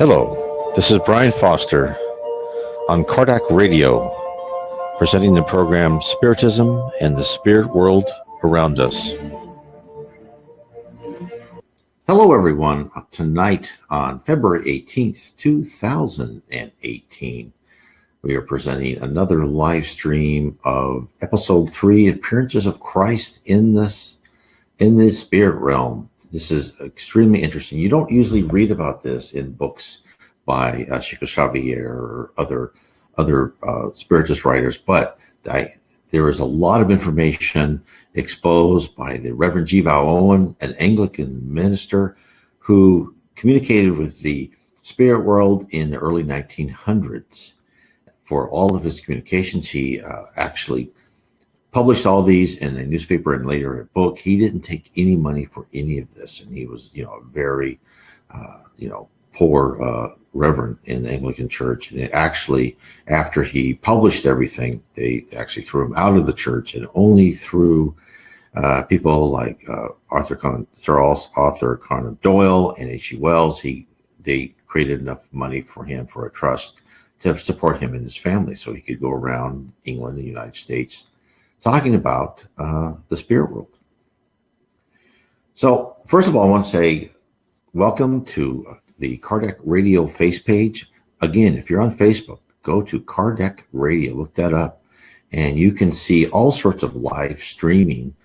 Hello, this is Brian Foster on Kardec Radio, presenting the program Spiritism and the Spirit World Around Us. Hello, everyone. Tonight on February 18th, 2018, we are presenting another live stream of Episode 3, Appearances of Christ in the Spirit Realm. This is extremely interesting. You don't usually read about this in books by Chico Xavier or other Spiritist writers, but there is a lot of information exposed by the Reverend G. Val Owen, an Anglican minister who communicated with the spirit world in the early 1900s. For all of his communications, he actually published all these in a newspaper and later a book. He didn't take any money for any of this, and he was, a very, poor reverend in the Anglican Church. And actually, after he published everything, they actually threw him out of the church, and only through people like Sir Arthur Conan Doyle and H.G. Wells, they created enough money for him for a trust to support him and his family, so he could go around England and the United States talking about the spirit world. So first of all, I want to say welcome to the Kardec Radio face page. Again, if you're on Facebook, go to Kardec Radio, look that up, and you can see all sorts of live streaming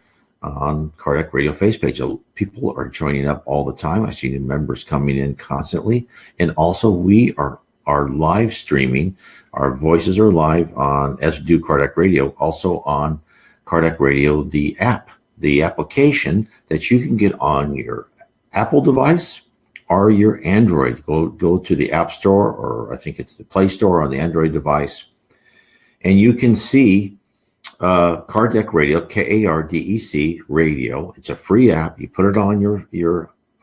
on Kardec Radio face page. People are joining up all the time. I see new members coming in constantly. And also we are live streaming. Our voices are live on, as we do Kardec Radio, also on Kardec Radio, the app, the application that you can get on your Apple device or your Android. Go to the App Store, or I think it's the Play Store on the Android device, and you can see Kardec Radio, Kardec Radio. It's a free app. You put it on your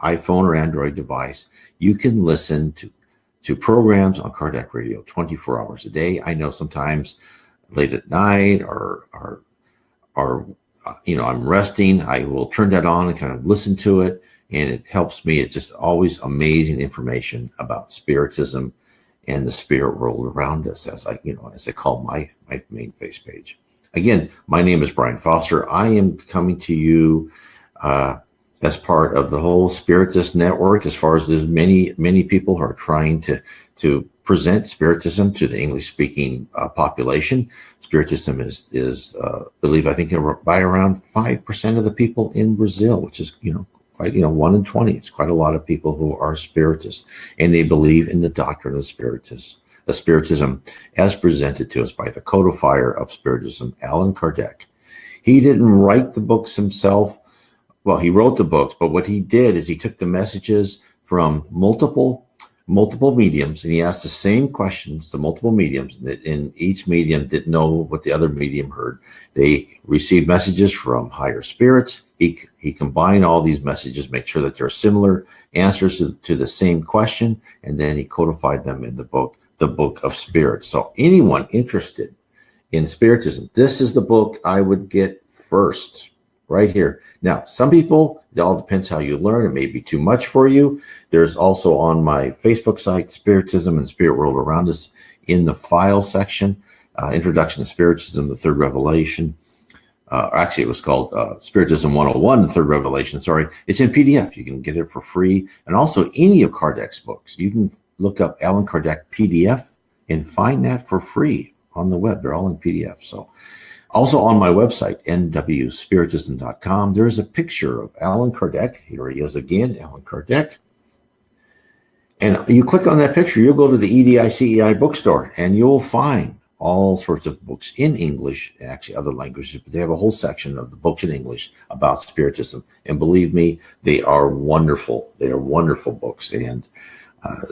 iPhone or Android device. You can listen to programs on Kardec Radio 24 hours a day. I know sometimes late at night or I'm resting, I will turn that on and kind of listen to it, and it helps me. It's just always amazing information about Spiritism and the spirit world around us, as I call my main face page. Again, my name is Brian Foster. I am coming to you as part of the whole Spiritist network, as far as there's many people who are trying to present Spiritism to the English-speaking population. Spiritism is believed, I think, by around 5% of the people in Brazil, which is, quite, 1 in 20. It's quite a lot of people who are Spiritists, and they believe in the doctrine of Spiritism as presented to us by the codifier of Spiritism, Allan Kardec. He didn't write the books himself. Well, he wrote the books, but what he did is he took the messages from multiple mediums, and he asked the same questions to multiple mediums, and each medium didn't know what the other medium heard. They received messages from higher spirits. He combined all these messages, make sure that there are similar answers to the same question, and then he codified them in the book of Spirits. So anyone interested in Spiritism, this is the book I would get first, right here. Now, some people, it all depends how you learn. It may be too much for you. There's also on my Facebook site, Spiritism and Spirit World Around Us, in the file section, Introduction to Spiritism, the Third Revelation. Actually, it was called Spiritism 101, the Third Revelation. Sorry. It's in PDF. You can get it for free. And also any of Kardec's books. You can look up Allan Kardec PDF and find that for free on the web. They're all in PDF. So also on my website, nwspiritism.com, there is a picture of Allan Kardec. Here he is again, Allan Kardec. And you click on that picture, you'll go to the EDI-CEI bookstore, and you'll find all sorts of books in English, and actually other languages, but they have a whole section of the books in English about Spiritism. And believe me, they are wonderful. They are wonderful books. And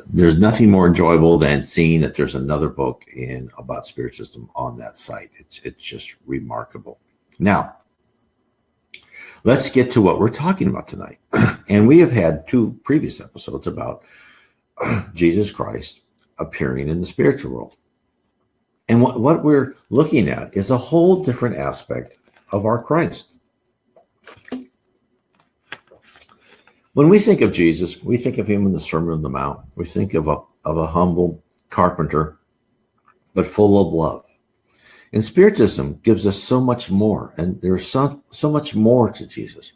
there's nothing more enjoyable than seeing that there's another book about Spiritism on that site. It's just remarkable. Now, let's get to what we're talking about tonight. And we have had 2 previous episodes about Jesus Christ appearing in the spiritual world. And what we're looking at is a whole different aspect of our Christ. When we think of Jesus, we think of him in the Sermon on the Mount. We think of of a humble carpenter, but full of love. And Spiritism gives us so much more, and there's so much more to Jesus.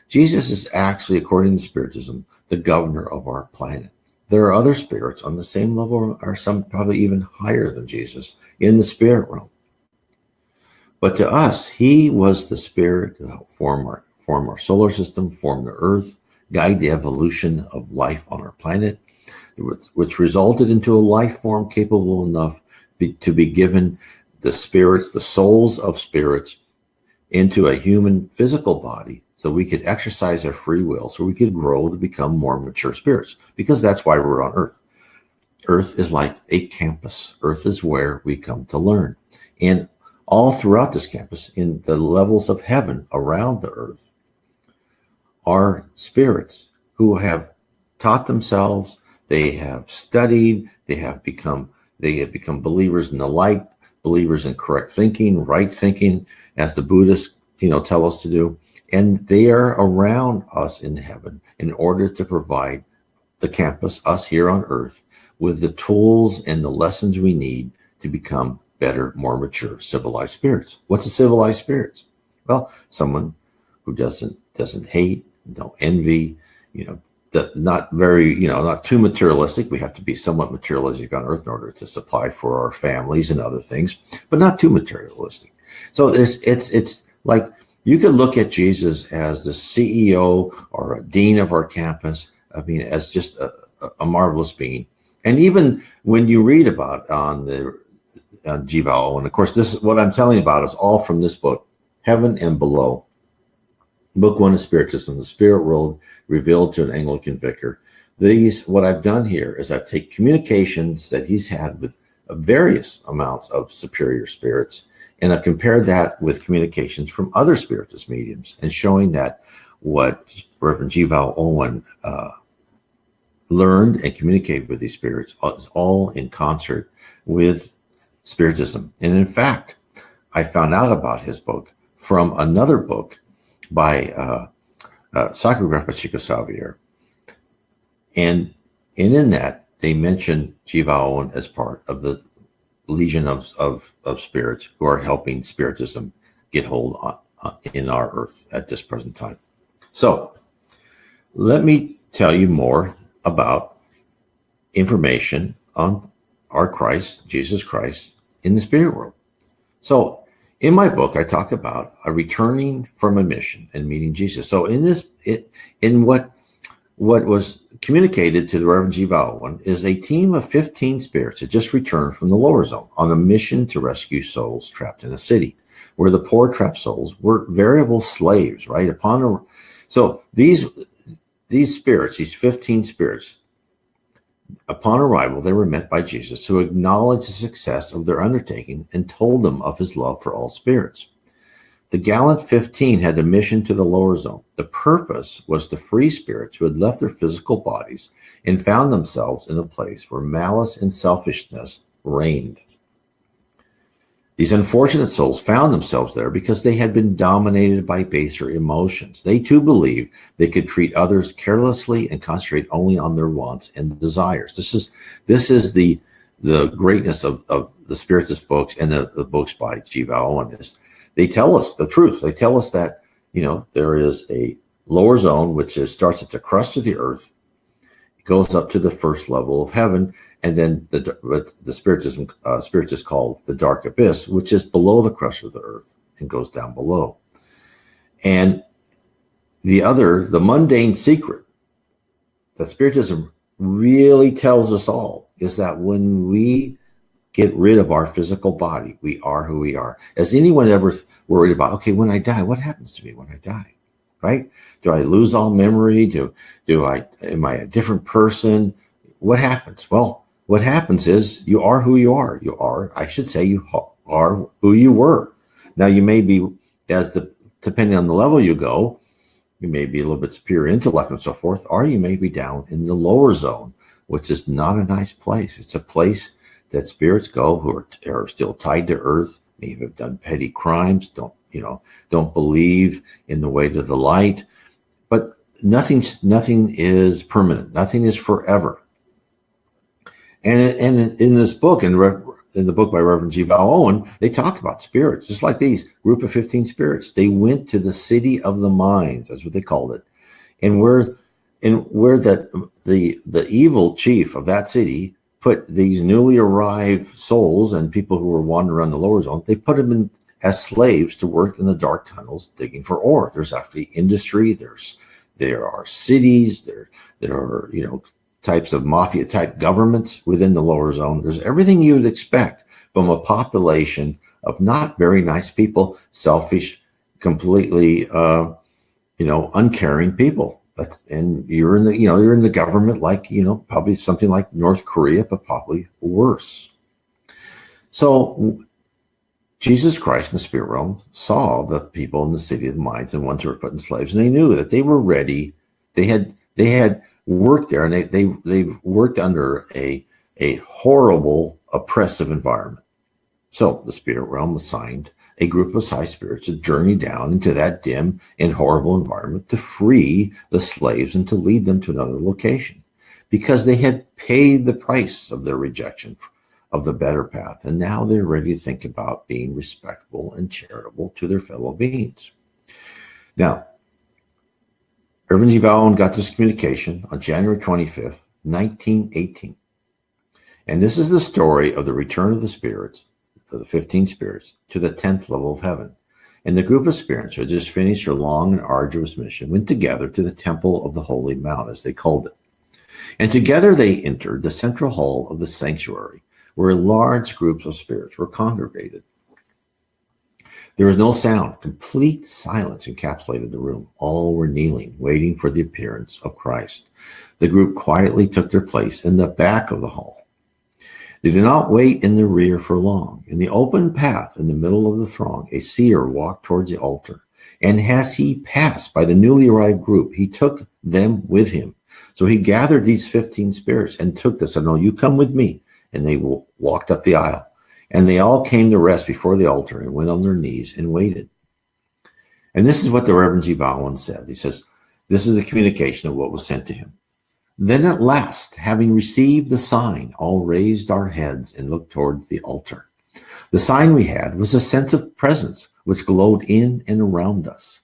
Jesus is actually, according to Spiritism, the governor of our planet. There are other spirits on the same level, or some probably even higher than Jesus, in the spirit realm. But to us, he was the spirit that formed our solar system, formed the earth, guide the evolution of life on our planet, which resulted into a life form capable enough to be given the spirits, the souls of spirits, into a human physical body so we could exercise our free will, so we could grow to become more mature spirits, because that's why we're on Earth. Earth is like a campus. Earth is where we come to learn. And all throughout this campus, in the levels of heaven around the Earth, are spirits who have taught themselves, they have studied, they have become believers in the light, believers in correct thinking, right thinking, as the Buddhists, tell us to do. And they are around us in heaven in order to provide the campus, us here on Earth, with the tools and the lessons we need to become better, more mature, civilized spirits. What's a civilized spirit? Well, someone who doesn't hate, no envy, not too materialistic. We have to be somewhat materialistic on Earth in order to supply for our families and other things, but not too materialistic. So it's like you could look at Jesus as the CEO or a dean of our campus. I mean, as just a marvelous being. And even when you read about on Jiva, and of course, this is what I'm telling you about is all from this book, Heaven and Below. Book 1 is Spiritism, the spirit world revealed to an Anglican vicar. What I've done here is I've taken communications that he's had with various amounts of superior spirits, and I've compared that with communications from other Spiritist mediums, and showing that what Reverend Jiva Owen learned and communicated with these spirits is all in concert with Spiritism. And in fact, I found out about his book from another book by Sacrograph by Chico Xavier. And in that, they mention Jiva Owen as part of the legion of spirits who are helping Spiritism get hold on in our Earth at this present time. So let me tell you more about information on our Christ, Jesus Christ, in the spirit world. So in my book, I talk about a returning from a mission and meeting Jesus. So in what was communicated to the Reverend Jiva Owen is a team of 15 spirits that just returned from the lower zone on a mission to rescue souls trapped in a city, where the poor trapped souls were variable slaves, right? So these spirits, these 15 spirits, upon arrival, they were met by Jesus, who acknowledged the success of their undertaking and told them of his love for all spirits. The gallant 15 had a mission to the lower zone. The purpose was to free spirits who had left their physical bodies and found themselves in a place where malice and selfishness reigned. These unfortunate souls found themselves there because they had been dominated by baser emotions. They too believed they could treat others carelessly and concentrate only on their wants and desires. This is the greatness of the Spiritist books and the books by Jiva Owen. They tell us the truth. They tell us that there is a lower zone which starts at the crust of the earth, it goes up to the first level of heaven, and then the Spiritist called the dark abyss, which is below the crust of the earth and goes down below. And the mundane secret that Spiritism really tells us all is that when we get rid of our physical body, we are who we are. Has anyone ever worried about, okay, when I die, what happens to me when I die? Right? Do I lose all memory? Am I a different person? What happens? Well, what happens is you are who you are. You are who you were. Now you may be, depending on the level you go, you may be a little bit superior intellect and so forth, or you may be down in the lower zone, which is not a nice place. It's a place that spirits go who are still tied to earth, maybe have done petty crimes, don't believe in the way to the light. But nothing is permanent. Nothing is forever. And in this book, in the book by Reverend G. Val Owen, they talk about spirits, just like these group of 15 spirits. They went to the city of the minds, that's what they called it, and where the evil chief of that city put these newly arrived souls and people who were wandering around the lower zone. They put them in as slaves to work in the dark tunnels digging for ore. There's actually industry. There are cities. There are types of mafia type governments within the lower zone. There's everything you would expect from a population of not very nice people, selfish, completely uncaring people. And you're in the government, like probably something like North Korea, but probably worse. So Jesus Christ in the spirit realm saw the people in the city of the minds and ones who were put in slaves, and they knew that they were ready. They had worked there, and they've worked under a horrible, oppressive environment. So the spirit realm assigned a group of high spirits to journey down into that dim and horrible environment to free the slaves and to lead them to another location, because they had paid the price of their rejection of the better path, and now they're ready to think about being respectful and charitable to their fellow beings. Now, Reverend G. Val Owen got this communication on January 25th, 1918. And this is the story of the return of the spirits, of the 15 spirits, to the 10th level of heaven. And the group of spirits who had just finished their long and arduous mission went together to the Temple of the Holy Mount, as they called it. And together they entered the central hall of the sanctuary, where large groups of spirits were congregated. There was no sound. Complete silence encapsulated the room. All were kneeling, waiting for the appearance of Christ. The group quietly took their place in the back of the hall. They did not wait in the rear for long. In the open path in the middle of the throng, a seer walked towards the altar. And as he passed by the newly arrived group, he took them with him. So he gathered these 15 spirits and took this. And, no, you come with me. And they walked up the aisle. And they all came to rest before the altar and went on their knees and waited. And this is what the Reverend G. Val Owen said. He says, this is the communication of what was sent to him. Then at last, having received the sign, all raised our heads and looked toward the altar. The sign we had was a sense of presence which glowed in and around us.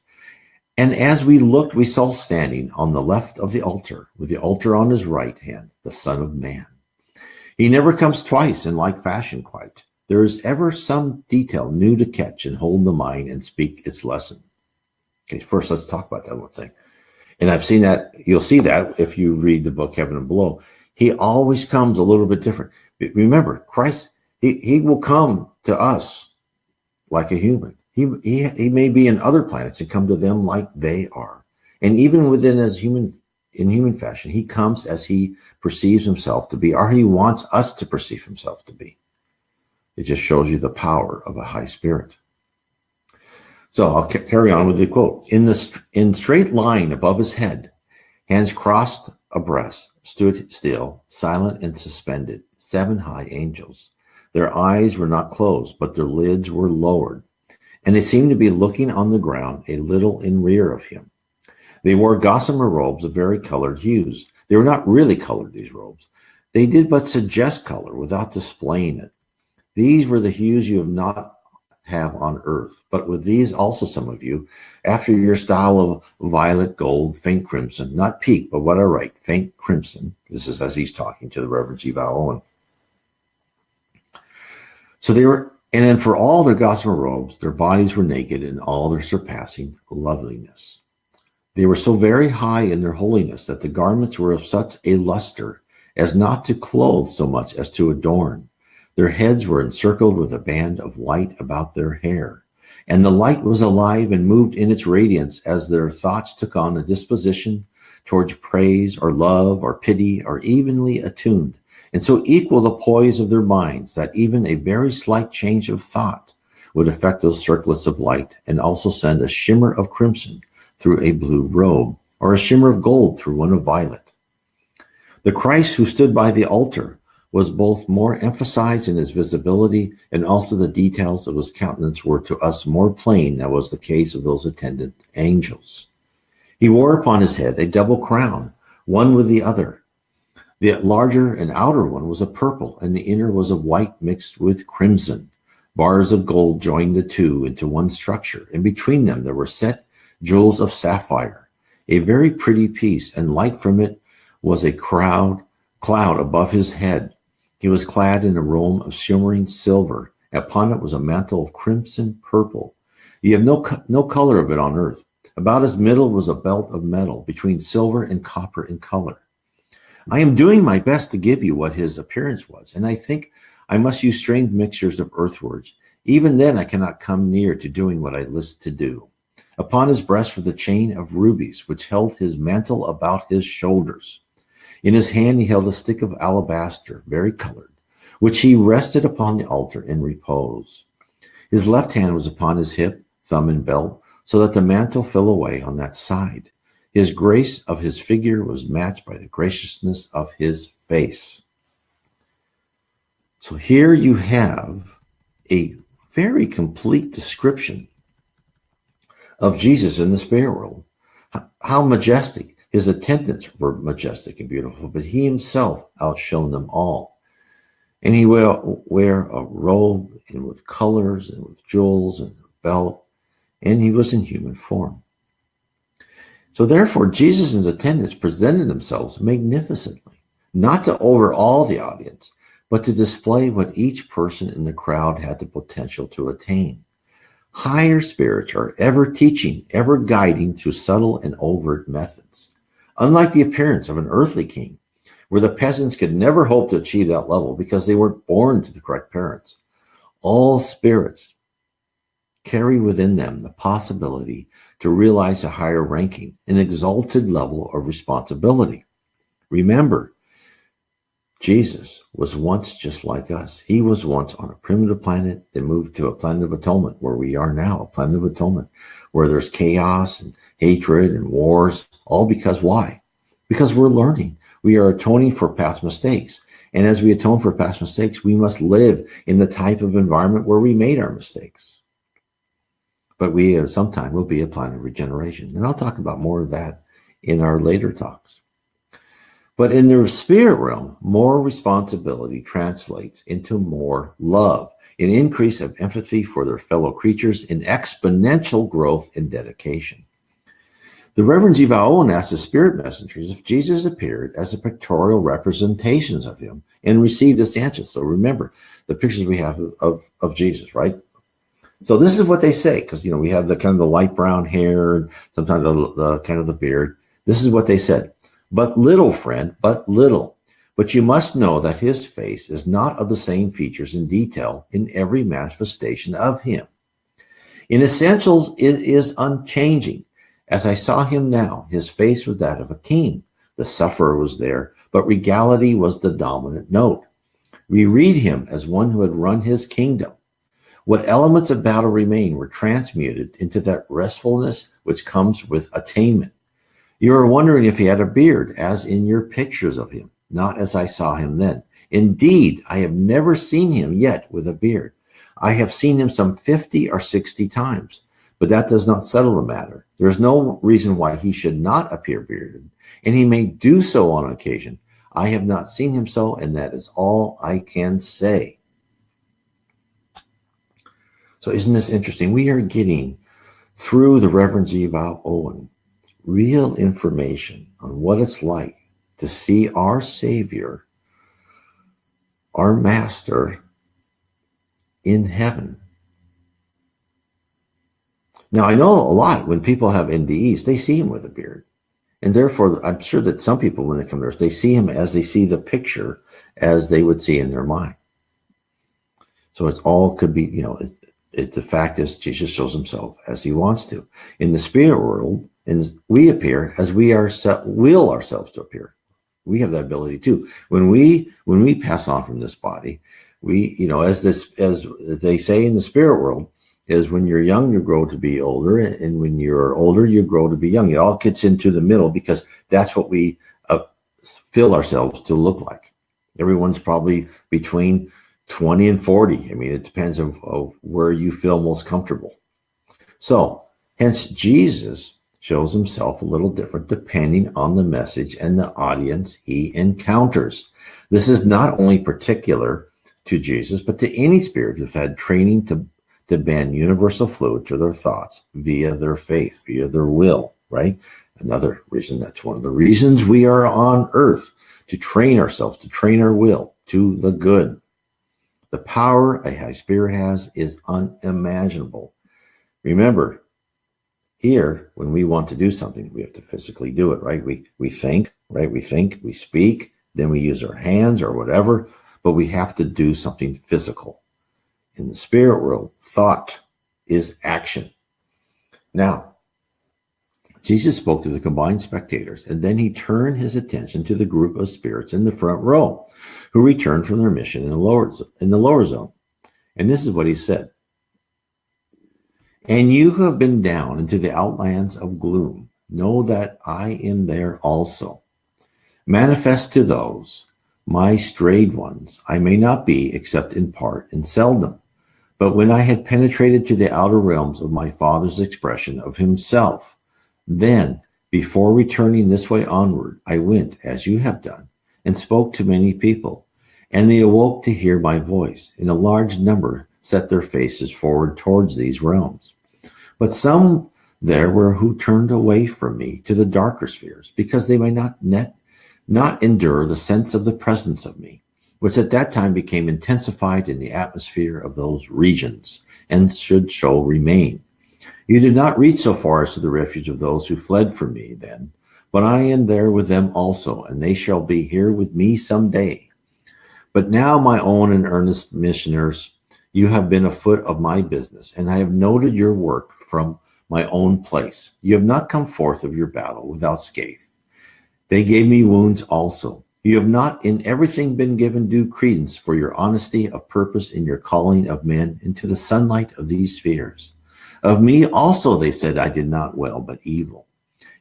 And as we looked, we saw standing on the left of the altar, with the altar on his right hand, the Son of Man. He never comes twice in like fashion quite. There is ever some detail new to catch and hold the mind and speak its lesson. Okay, first let's talk about that one thing. And I've seen that, you'll see that if you read the book Heaven and Below. He always comes a little bit different. Remember, Christ, he will come to us like a human. He may be in other planets and come to them like they are. And even within in human fashion, he comes as he perceives himself to be, or he wants us to perceive himself to be. It just shows you the power of a high spirit. So I'll carry on with the quote. In straight line above his head, hands crossed abreast, stood still, silent and suspended, 7 high angels. Their eyes were not closed, but their lids were lowered, and they seemed to be looking on the ground a little in rear of him. They wore gossamer robes of varicolored hues. They were not really colored, these robes. They did but suggest color without displaying it. These were the hues you have on earth, but with these also some of you, after your style of violet, gold, faint crimson, not peak, but what I write, faint crimson. This is as he's talking to the Reverend G. Val Owen. So they were, and then for all their gossamer robes, their bodies were naked in all their surpassing loveliness. They were so very high in their holiness that the garments were of such a luster as not to clothe so much as to adorn. Their heads were encircled with a band of light about their hair, and the light was alive and moved in its radiance as their thoughts took on a disposition towards praise or love or pity, or evenly attuned, and so equal the poise of their minds that even a very slight change of thought would affect those circlets of light and also send a shimmer of crimson through a blue robe, or a shimmer of gold through one of violet. The Christ who stood by the altar was both more emphasized in his visibility, and also the details of his countenance were to us more plain than was the case of those attendant angels. He wore upon his head a double crown, one with the other. The larger and outer one was a purple, and the inner was a white mixed with crimson. Bars of gold joined the two into one structure, and between them there were set jewels of sapphire, a very pretty piece, and light from it was a cloud above his head. He was clad in a robe of shimmering silver. Upon it was a mantle of crimson purple. You have no color of it on earth. About his middle was a belt of metal, between silver and copper in color. I am doing my best to give you what his appearance was, and I think I must use strange mixtures of earthwords. Even then I cannot come near to doing what I list to do. Upon his breast was a chain of rubies, which held his mantle about his shoulders. In his hand he held a stick of alabaster, very colored, which he rested upon the altar in repose. His left hand was upon his hip, thumb, and belt, so that the mantle fell away on that side. His grace of his figure was matched by the graciousness of his face. So here you have a very complete description of Jesus in the spirit world. How majestic. His attendants were majestic and beautiful, but he himself outshone them all. And he will wear a robe and with colors and with jewels and a belt, and he was in human form. So therefore, Jesus and his attendants presented themselves magnificently, not to overawe the audience, but to display what each person in the crowd had the potential to attain. Higher spirits are ever teaching, ever guiding through subtle and overt methods. Unlike the appearance of an earthly king, where the peasants could never hope to achieve that level because they weren't born to the correct parents, all spirits carry within them the possibility to realize a higher ranking, an exalted level of responsibility. Remember, Jesus was once just like us. He was once on a primitive planet, then moved to a planet of atonement, where we are now, a planet of atonement, where there's chaos and hatred and wars, all because why? Because we're learning. We are atoning for past mistakes. And as we atone for past mistakes, we must live in the type of environment where we made our mistakes. But we sometime will be a planet of regeneration. And I'll talk about more of that in our later talks. But in the spirit realm, more responsibility translates into more love, an increase of empathy for their fellow creatures, and exponential growth and dedication. The Reverend Ziva Owen asked the spirit messengers if Jesus appeared as a pictorial representations of him and received this answer. So remember the pictures we have of Jesus, right? So this is what they say, because we have the kind of the light brown hair and sometimes the kind of the beard. This is what they said. But little, friend, but little. But you must know that his face is not of the same features and detail in every manifestation of him. In essentials, it is unchanging. As I saw him now, his face was that of a king. The sufferer was there, but regality was the dominant note. We read him as one who had run his kingdom. What elements of battle remain were transmuted into that restfulness which comes with attainment. You are wondering if he had a beard, as in your pictures of him, not as I saw him then. Indeed, I have never seen him yet with a beard. I have seen him some 50 or 60 times, but that does not settle the matter. There is no reason why he should not appear bearded, and he may do so on occasion. I have not seen him so, and that is all I can say. So isn't this interesting? We are getting, through the Reverend Ziva Owen, real information on what it's like to see our Savior, our Master, in heaven. Now, I know a lot when people have NDEs, they see him with a beard. And therefore, I'm sure that some people, when they come to earth, they see him as they see the picture as they would see in their mind. So it's all could be, the fact is Jesus shows himself as he wants to. In the spirit world, we appear as we will ourselves to appear. We have that ability too. When we pass on from this body, we, as they say in the spirit world, is when you're young, you grow to be older, and when you're older, you grow to be young. It all gets into the middle because that's what we feel ourselves to look like. Everyone's probably between 20 and 40. I mean, it depends on where you feel most comfortable. So, hence, Jesus shows himself a little different depending on the message and the audience he encounters. This is not only particular to Jesus, but to any spirit who've had training to bend universal fluid to their thoughts via their faith, via their will, right? Another reason, that's one of the reasons we are on earth, to train ourselves, to train our will to the good. The power a high spirit has is unimaginable. Remember, here, when we want to do something, we have to physically do it, right? We think, right? We think, we speak, then we use our hands or whatever, but we have to do something physical. In the spirit world, thought is action. Now, Jesus spoke to the combined spectators, and then he turned his attention to the group of spirits in the front row who returned from their mission in the lower zone. And this is what he said. And you who have been down into the outlands of gloom, know that I am there also. Manifest to those, my strayed ones, I may not be except in part and seldom. But when I had penetrated to the outer realms of my Father's expression of himself, then, before returning this way onward, I went, as you have done, and spoke to many people, and they awoke to hear my voice, and a large number set their faces forward towards these realms. But some there were who turned away from me to the darker spheres, because they might not endure the sense of the presence of me, which at that time became intensified in the atmosphere of those regions, and should so remain. You did not reach so far as to the refuge of those who fled from me then, but I am there with them also, and they shall be here with me some day. But now, my own and earnest missioners, you have been afoot of my business, and I have noted your work from my own place. You have not come forth of your battle without scathe. They gave me wounds also. You have not in everything been given due credence for your honesty of purpose in your calling of men into the sunlight of these spheres. Of me also they said I did not well, but evil.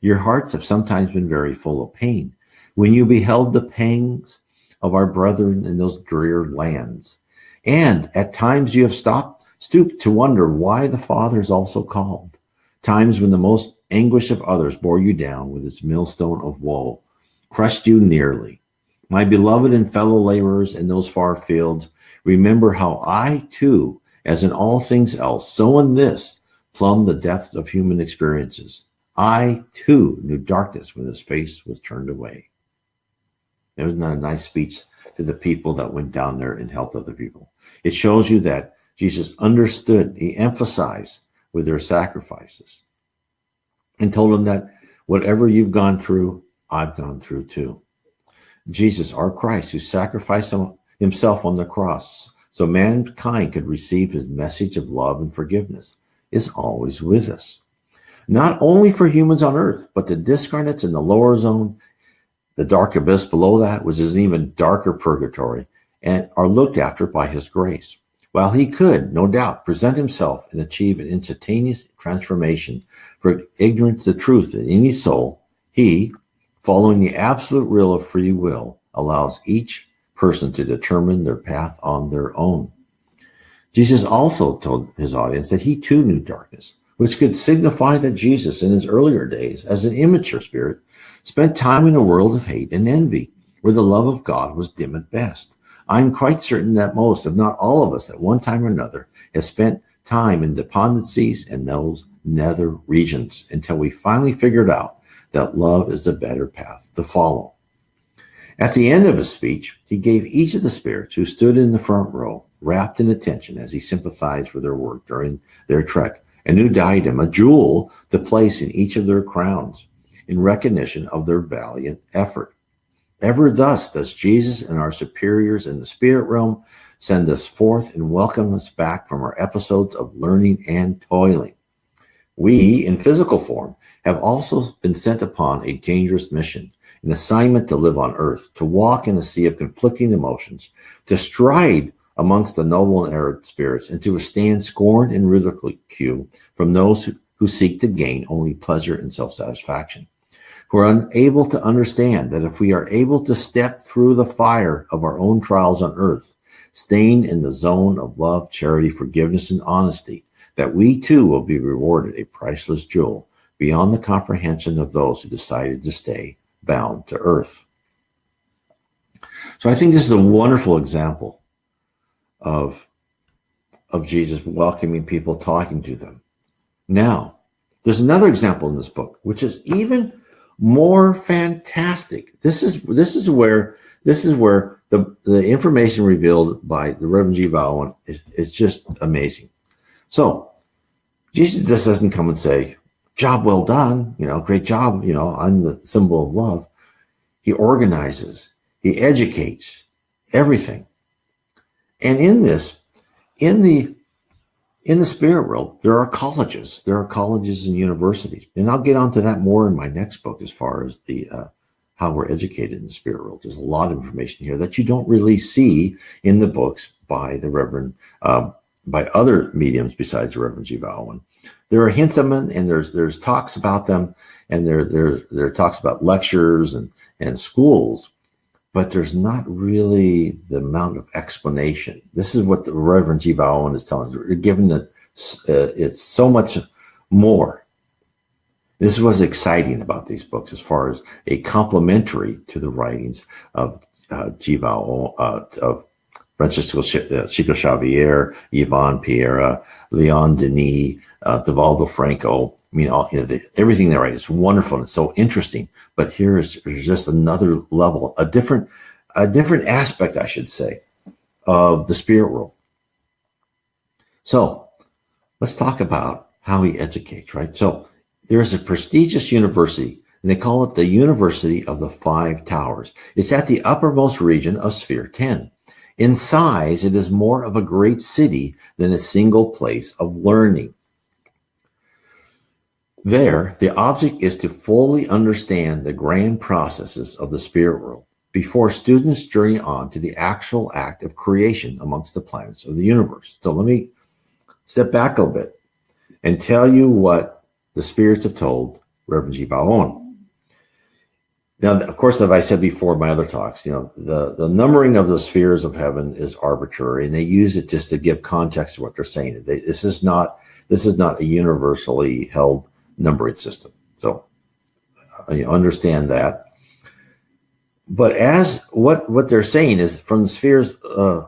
Your hearts have sometimes been very full of pain, when you beheld the pangs of our brethren in those drear lands. And at times you have stooped to wonder why the Father is also called. Times when the most anguish of others bore you down with its millstone of woe, crushed you nearly. My beloved and fellow laborers in those far fields, remember how I too, as in all things else, so in this, plumbed the depths of human experiences. I too knew darkness when his face was turned away. Isn't that a nice speech to the people that went down there and helped other people? It shows you that Jesus understood, he emphasized with their sacrifices and told them that whatever you've gone through, I've gone through too. Jesus, our Christ, who sacrificed himself on the cross so mankind could receive his message of love and forgiveness, is always with us. Not only for humans on earth, but the discarnates in the lower zone, the dark abyss below that, which is an even darker purgatory, and are looked after by his grace. While he could, no doubt, present himself and achieve an instantaneous transformation for ignorance the truth in any soul, he, following the absolute rule of free will, allows each person to determine their path on their own. Jesus also told his audience that he too knew darkness, which could signify that Jesus in his earlier days as an immature spirit spent time in a world of hate and envy, where the love of God was dim at best. I'm quite certain that most, if not all of us, at one time or another, has spent time in despondencies and those nether regions until we finally figured out that love is the better path to follow. At the end of his speech, he gave each of the spirits who stood in the front row, wrapped in attention as he sympathized with their work during their trek, a new diadem, a jewel to place in each of their crowns in recognition of their valiant effort. Ever thus does Jesus and our superiors in the spirit realm send us forth and welcome us back from our episodes of learning and toiling. We, in physical form, have also been sent upon a dangerous mission, an assignment to live on earth, to walk in a sea of conflicting emotions, to stride amongst the noble and errant spirits, and to withstand scorn and ridicule from those who seek to gain only pleasure and self-satisfaction, who are unable to understand that if we are able to step through the fire of our own trials on earth, staying in the zone of love, charity, forgiveness, and honesty, that we too will be rewarded a priceless jewel beyond the comprehension of those who decided to stay bound to earth. So I think this is a wonderful example of Jesus welcoming people, talking to them. Now, there's another example in this book, which is even more fantastic. This is where the information revealed by the Reverend G. Bowen is just amazing. So Jesus just doesn't come and say, "Job well done, great job, I'm the symbol of love." He organizes, he educates, everything. And in the spirit world, there are colleges and universities. And I'll get onto that more in my next book as far as the how we're educated in the spirit world. There's a lot of information here that you don't really see in the books by the Reverend, by other mediums besides the Reverend G. Bowen. There are hints of them, and there's talks about them, and there are talks about lectures and schools, but there's not really the amount of explanation. This is what the Reverend G. Bowen is telling us. We're given it's so much more. This is what's exciting about these books, as far as a complementary to the writings of G. Bowen, of Francisco Chico Xavier, Yvonne Pereira, Leon Denis, Divaldo Franco. I mean, everything they write is wonderful and it's so interesting. But here's just another level, a different aspect, I should say, of the spirit world. So let's talk about how he educates, right? So there's a prestigious university, and they call it the University of the Five Towers. It's at the uppermost region of Sphere 10. In size, it is more of a great city than a single place of learning. There, the object is to fully understand the grand processes of the spirit world before students journey on to the actual act of creation amongst the planets of the universe. So let me step back a little bit and tell you what the spirits have told Reverend G. Bowen. Now, of course, as I said before in my other talks, the numbering of the spheres of heaven is arbitrary, and they use it just to give context to what they're saying. This is not a universally held numbering system. So you understand that. But as what they're saying is, from the spheres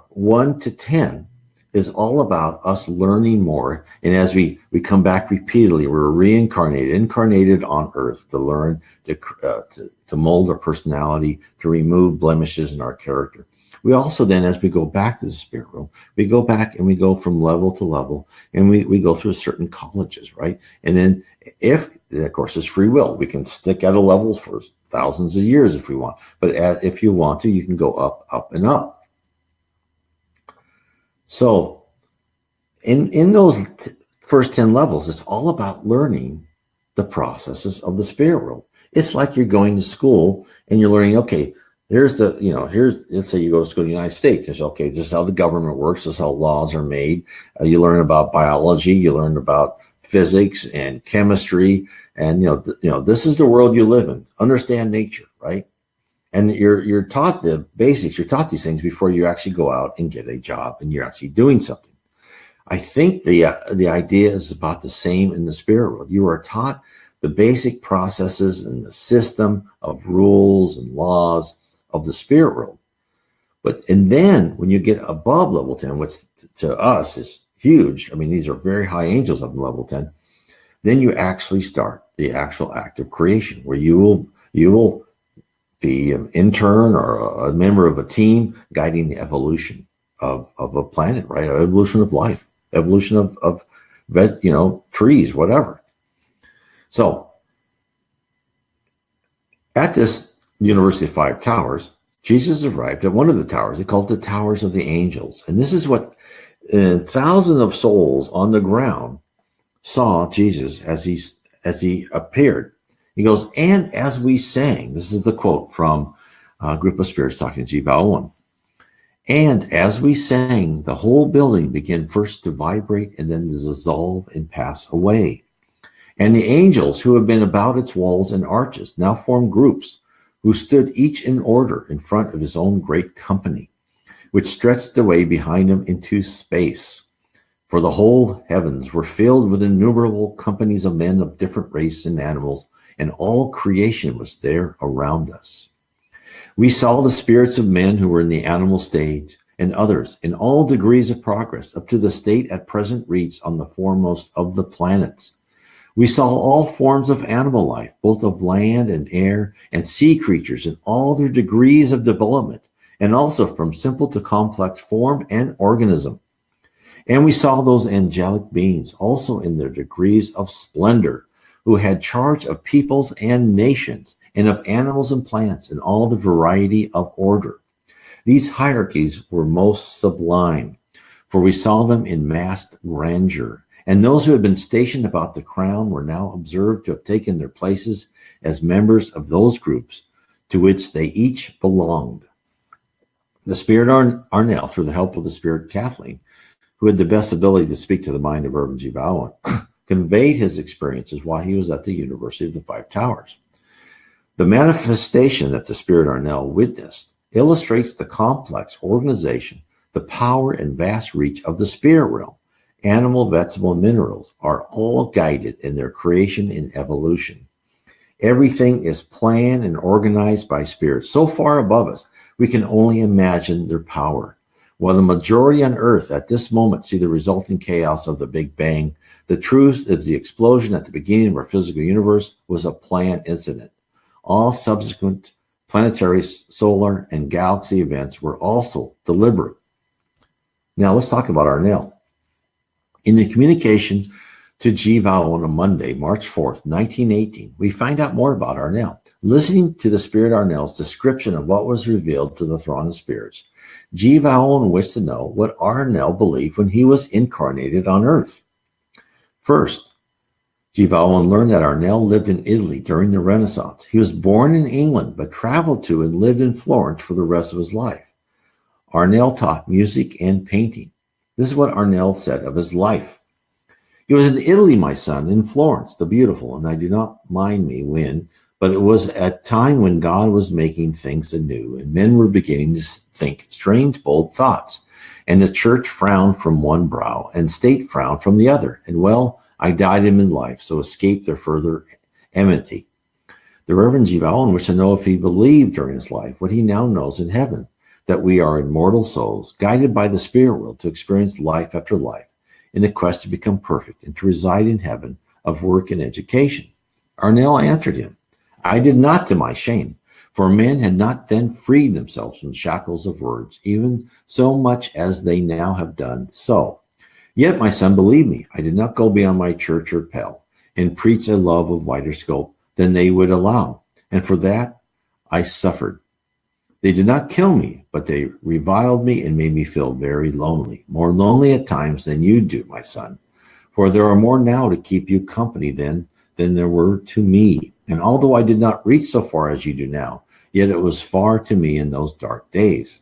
1 to 10 is all about us learning more. And as we come back repeatedly, we're incarnated on earth to learn, to mold our personality, to remove blemishes in our character. We also then, as we go back to the spirit world, we go back and we go from level to level, and we go through certain colleges, right? And then of course, it's free will. We can stick at a level for thousands of years if we want. But if you want to, you can go up and up. So in those first 10 levels, it's all about learning the processes of the spirit world. It's like you're going to school and you're learning, okay, let's say you go to school in the United States. It's okay, this is how the government works. This is how laws are made. You learn about biology. You learn about physics and chemistry. And, this is the world you live in. Understand nature, right? And you're taught the basics. You're taught these things before you actually go out and get a job and you're actually doing something. I think the idea is about the same in the spirit world. You are taught the basic processes and the system of rules and laws of the spirit world. And then when you get above level 10, which to us is huge, I mean, these are very high angels up in level 10, then you actually start the actual act of creation, where you will be an intern or a member of a team guiding the evolution of a planet, right? Evolution of life, evolution of trees, whatever. So at this University of Five Towers, Jesus arrived at one of the towers. They called it the Towers of the Angels. And this is what thousands of souls on the ground saw Jesus as he appeared. He goes, and as we sang, this is the quote from a group of spirits talking to G. Bowen. And as we sang, the whole building began first to vibrate and then to dissolve and pass away. And the angels who have been about its walls and arches now formed groups who stood each in order in front of his own great company, which stretched away behind him into space. For the whole heavens were filled with innumerable companies of men of different race and animals, and all creation was there around us. We saw the spirits of men who were in the animal stage, and others in all degrees of progress, up to the state at present reached on the foremost of the planets. We saw all forms of animal life, both of land and air, and sea creatures in all their degrees of development, and also from simple to complex form and organism. And we saw those angelic beings also in their degrees of splendor, who had charge of peoples and nations, and of animals and plants in all the variety of order. These hierarchies were most sublime, for we saw them in massed grandeur, and those who had been stationed about the crown were now observed to have taken their places as members of those groups to which they each belonged. The Spirit Arnell, through the help of the Spirit Kathleen, who had the best ability to speak to the mind of Irvin G. Bowen, conveyed his experiences while he was at the University of the Five Towers. The manifestation that the Spirit Arnell witnessed illustrates the complex organization, the power and vast reach of the spirit realm. Animal, vegetable, and minerals are all guided in their creation and evolution. Everything is planned and organized by spirits so far above us, we can only imagine their power. While the majority on Earth at this moment see the resulting chaos of the Big Bang, the truth is the explosion at the beginning of our physical universe was a planned incident. All subsequent planetary, solar, and galaxy events were also deliberate. Now let's talk about Arnell. In the communication to G. Val on a Monday, March 4th, 1918, we find out more about Arnell. Listening to the Spirit Arnell's description of what was revealed to the throng of spirits, G. Val wished to know what Arnell believed when he was incarnated on Earth. First, G. Val learned that Arnell lived in Italy during the Renaissance. He was born in England, but traveled to and lived in Florence for the rest of his life. Arnell taught music and painting. This is what Arnell said of his life. He was in Italy, my son, in Florence, the beautiful, and I do not mind me when, but it was at a time when God was making things anew, and men were beginning to think strange, bold thoughts. And the church frowned from one brow, and state frowned from the other. And well, I died him in life, so escaped their further enmity. The Reverend G. Bowen wished to know if he believed during his life what he now knows in heaven, that we are immortal souls, guided by the spirit world to experience life after life, in the quest to become perfect and to reside in heaven of work and education. Arnell answered him, I did not to my shame, for men had not then freed themselves from the shackles of words, even so much as they now have done so. Yet, my son, believe me, I did not go beyond my church or pell, and preach a love of wider scope than they would allow, and for that I suffered. They did not kill me, but they reviled me and made me feel very lonely, more lonely at times than you do, my son, for there are more now to keep you company than there were to me. And although I did not reach so far as you do now, yet it was far to me in those dark days.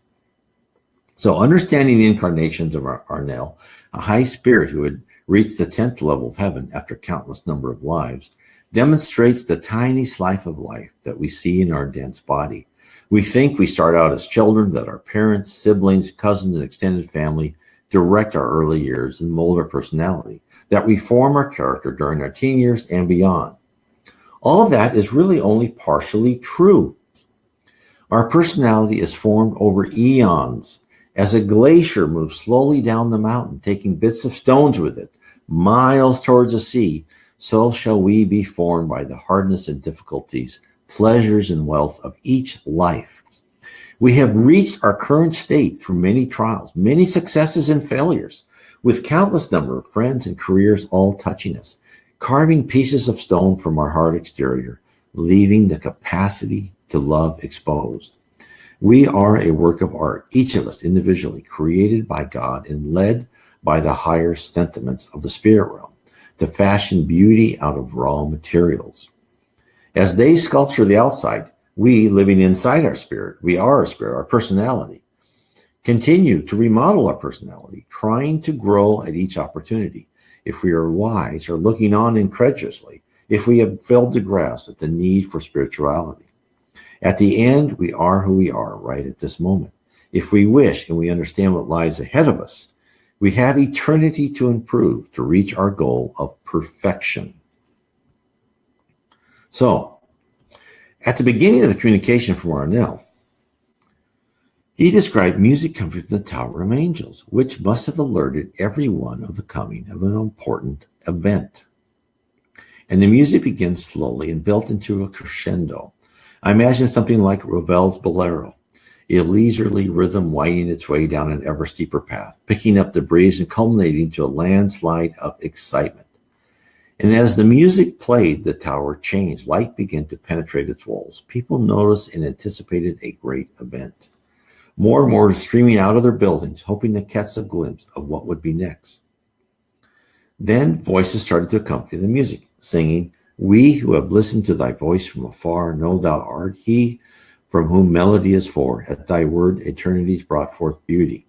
So understanding the incarnations of Arnell, a high spirit who had reached the 10th level of heaven after countless number of lives, demonstrates the tiny slice of life that we see in our dense body. We think we start out as children, that our parents, siblings, cousins, and extended family direct our early years and mold our personality, that we form our character during our teen years and beyond. All of that is really only partially true. Our personality is formed over eons. As a glacier moves slowly down the mountain, taking bits of stones with it, miles towards the sea, so shall we be formed by the hardness and difficulties, pleasures and wealth of each life. We have reached our current state through many trials, many successes and failures, with countless number of friends and careers all touching us, carving pieces of stone from our hard exterior, leaving the capacity to love exposed. We are a work of art, each of us individually, created by God and led by the higher sentiments of the spirit realm, to fashion beauty out of raw materials. As they sculpture the outside, we, living inside our spirit, we are our spirit, our personality, continue to remodel our personality, trying to grow at each opportunity. If we are wise or looking on incredulously, if we have failed to grasp at the need for spirituality. At the end, we are who we are right at this moment. If we wish and we understand what lies ahead of us, We have eternity to improve to reach our goal of perfection. So, at the beginning of the communication from Arnell, he described music coming from the Tower of Angels, which must have alerted everyone of the coming of an important event. And the music begins slowly and built into a crescendo. I imagine something like Ravel's Bolero, a leisurely rhythm winding its way down an ever steeper path, picking up the breeze and culminating to a landslide of excitement. And as the music played, the tower changed. Light began to penetrate its walls. People noticed and anticipated a great event. More and more streaming out of their buildings, hoping to catch a glimpse of what would be next. Then voices started to accompany the music, singing, "We who have listened to thy voice from afar know thou art he from whom melody is for. At thy word eternities brought forth beauty.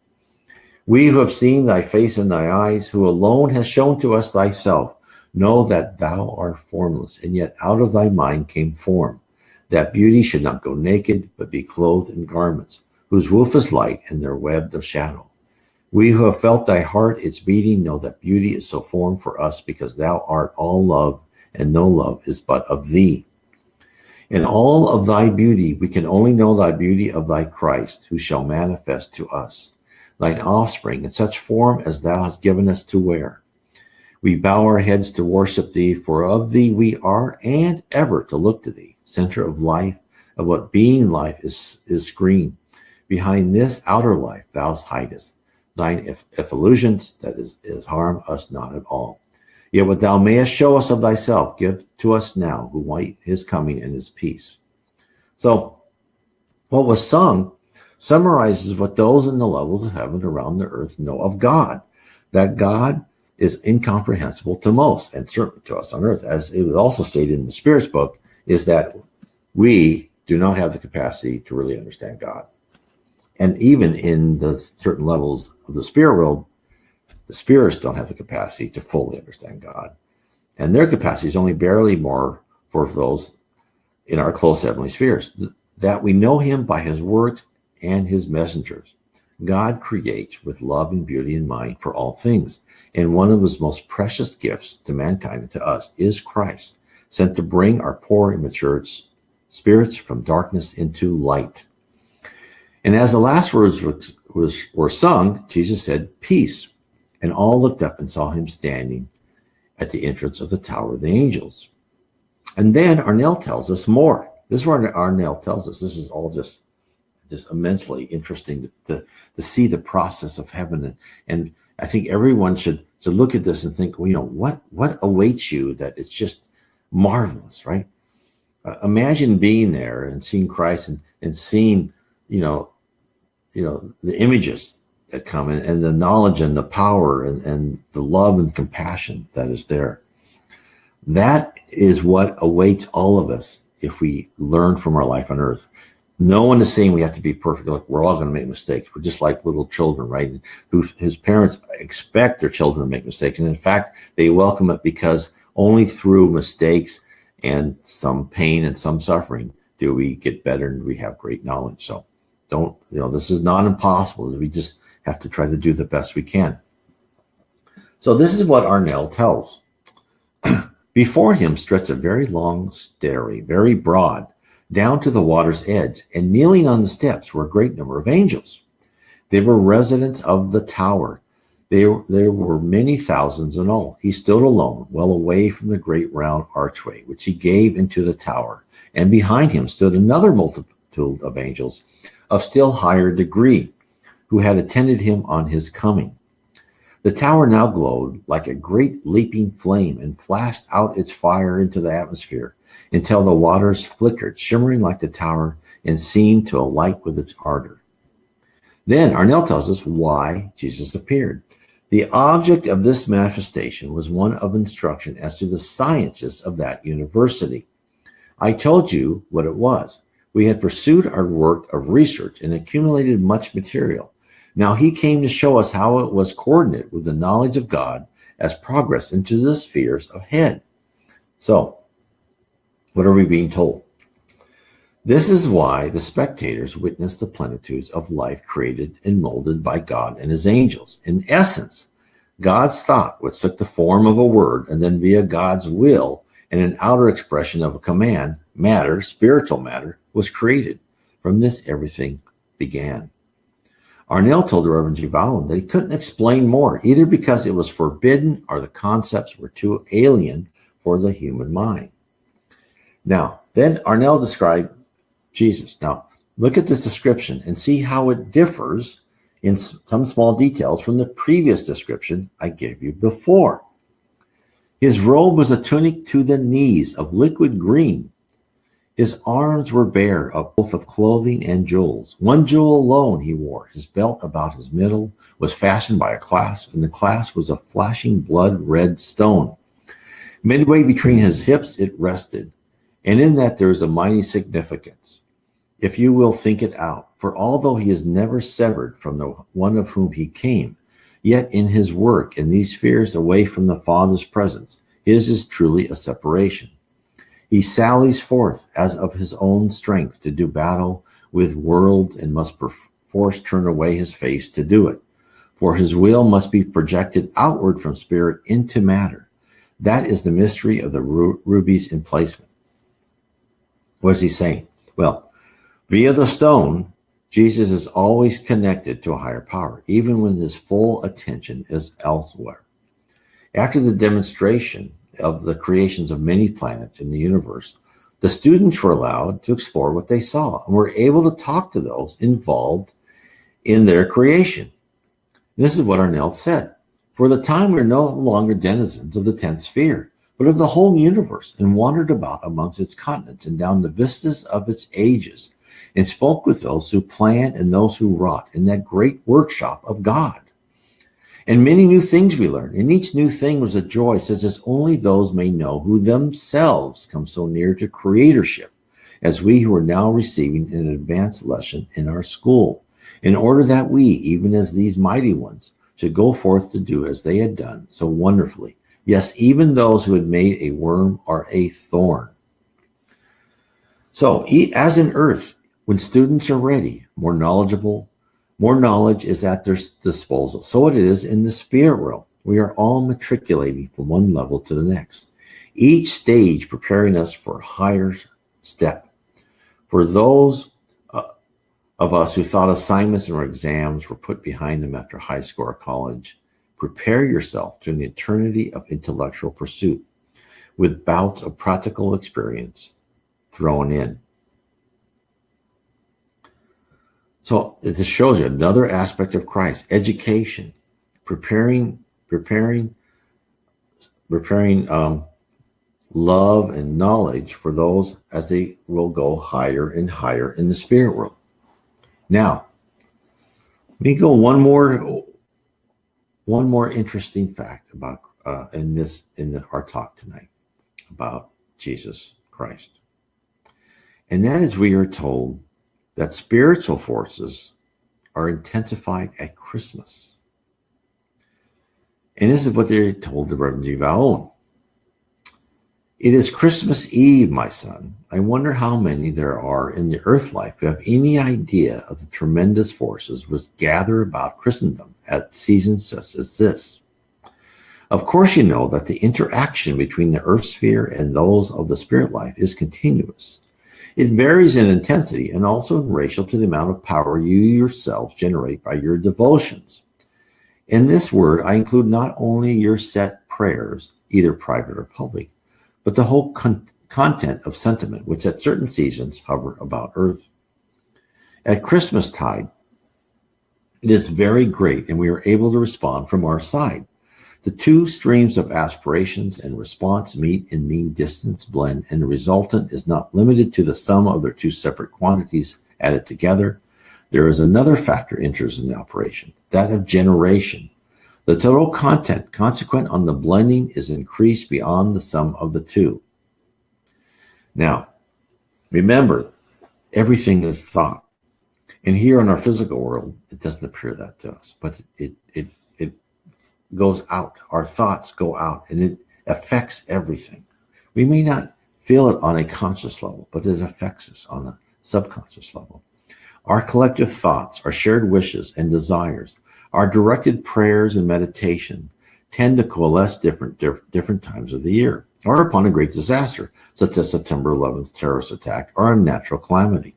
We who have seen thy face in thy eyes, who alone hast shown to us thyself, know that thou art formless, and yet out of thy mind came form, that beauty should not go naked, but be clothed in garments, whose woof is light and their web the shadow. We who have felt thy heart its beating know that beauty is so formed for us, because thou art all love, and no love is but of thee. In all of thy beauty, we can only know thy beauty of thy Christ, who shall manifest to us, thine offspring, in such form as thou hast given us to wear. We bow our heads to worship thee, for of thee we are, and ever to look to thee, center of life, of what being life is screen. Behind this outer life thou hidest thine effulgence, that is harm us not at all. Yet what thou mayest show us of thyself, give to us now, who wait his coming and his peace." So what was sung summarizes what those in the levels of heaven around the earth know of God, that God is incomprehensible to most, and certainly to us on earth. As it was also stated in the Spiritist book, is that we do not have the capacity to really understand God. And even in the certain levels of the spirit world, the spirits don't have the capacity to fully understand God. And their capacity is only barely more for those in our close heavenly spheres, that we know him by his works and his messengers. God creates with love and beauty in mind for all things. And one of his most precious gifts to mankind and to us is Christ, sent to bring our poor, immature spirits from darkness into light. And as the last words were sung, Jesus said, "Peace." And all looked up and saw him standing at the entrance of the Tower of the Angels. And then Arnell tells us more. This is what Arnell tells us. This is all just immensely interesting to see the process of heaven. And I think everyone should look at this and think, well, what awaits you, that it's just marvelous, right? Imagine being there and seeing Christ and seeing, the images that come and the knowledge and the power and the love and compassion that is there. That is what awaits all of us if we learn from our life on earth. No one is saying we have to be perfect. Look, we're all going to make mistakes. We're just like little children, right? Whose parents expect their children to make mistakes. And in fact, they welcome it, because only through mistakes and some pain and some suffering do we get better and we have great knowledge. So this is not impossible. We just have to try to do the best we can. So this is what Arnell tells. Before him stretched a very long stairway, very broad, down to the water's edge, and kneeling on the steps were a great number of angels. They were residents of the tower. There were many thousands in all. He stood alone, well away from the great round archway, which he gave into the tower, and behind him stood another multitude of angels of still higher degree, who had attended him on his coming. The tower now glowed like a great leaping flame and flashed out its fire into the atmosphere until the waters flickered, shimmering like the tower, and seemed to alight with its ardor. Then Arnell tells us why Jesus appeared. The object of this manifestation was one of instruction as to the sciences of that university. I told you what it was. We had pursued our work of research and accumulated much material. Now he came to show us how it was coordinated with the knowledge of God as progress into the spheres ahead. So, what are we being told? This is why the spectators witness the plenitudes of life created and molded by God and his angels. In essence, God's thought, which took the form of a word, and then via God's will and an outer expression of a command, matter, spiritual matter, was created. From this, everything began. Arnell told the Reverend G. Vallon that he couldn't explain more, either because it was forbidden or the concepts were too alien for the human mind. Now, then Arnell described Jesus. Now, look at this description and see how it differs in some small details from the previous description I gave you before. His robe was a tunic to the knees of liquid green. His arms were bare of both of clothing and jewels. One jewel alone he wore. His belt about his middle was fastened by a clasp, and the clasp was a flashing blood-red stone. Midway between his hips it rested, and in that there is a mighty significance, if you will think it out. For although he is never severed from the one of whom he came, yet in his work in these spheres away from the Father's presence, his is truly a separation. He sallies forth as of his own strength to do battle with worlds and must perforce turn away his face to do it. For his will must be projected outward from spirit into matter. That is the mystery of the ruby's emplacement. What is he saying? Well, via the stone, Jesus is always connected to a higher power, even when his full attention is elsewhere. After the demonstration of the creations of many planets in the universe, the students were allowed to explore what they saw and were able to talk to those involved in their creation. This is what Arnell said. For the time we are no longer denizens of the 10th sphere, but of the whole universe, and wandered about amongst its continents and down the vistas of its ages, and spoke with those who planned and those who wrought in that great workshop of God. And many new things we learned, and each new thing was a joy, such as only those may know who themselves come so near to creatorship, as we who are now receiving an advanced lesson in our school, in order that we, even as these mighty ones, should go forth to do as they had done so wonderfully. Yes, even those who had made a worm or a thorn. So, as in earth, when students are ready, more knowledgeable, more knowledge is at their disposal. So it is in the spirit world. We are all matriculating from one level to the next, each stage preparing us for a higher step. For those of us who thought assignments or exams were put behind them after high school or college, prepare yourself to an eternity of intellectual pursuit, with bouts of practical experience thrown in. So this shows you another aspect of Christ, education, preparing love and knowledge for those as they will go higher and higher in the spirit world. Now, let me go one more interesting fact about our talk tonight about Jesus Christ, and that is we are told that spiritual forces are intensified at Christmas. And this is what they told the Reverend G. Vallon. It is Christmas Eve, my son. I wonder how many there are in the earth life who have any idea of the tremendous forces which gather about Christendom at seasons such as this. Of course, you know that the interaction between the earth sphere and those of the spirit life is continuous. It varies in intensity and also in ratio to the amount of power you yourselves generate by your devotions. In this word, I include not only your set prayers, either private or public, but the whole content of sentiment, which at certain seasons hover about earth. At Christmastide, it is very great, and we are able to respond from our side. The two streams of aspirations and response meet in mean distance blend, and the resultant is not limited to the sum of their two separate quantities added together. There is another factor enters in the operation, that of generation. The total content consequent on the blending is increased beyond the sum of the two. Now, remember, everything is thought. And here in our physical world, it doesn't appear that to us, but it goes out. Our thoughts go out, and it affects everything. We may not feel it on a conscious level, but it affects us on a subconscious level. Our collective thoughts, our shared wishes and desires, our directed prayers and meditation tend to coalesce different times of the year, or upon a great disaster, such as September 11th terrorist attack or a natural calamity.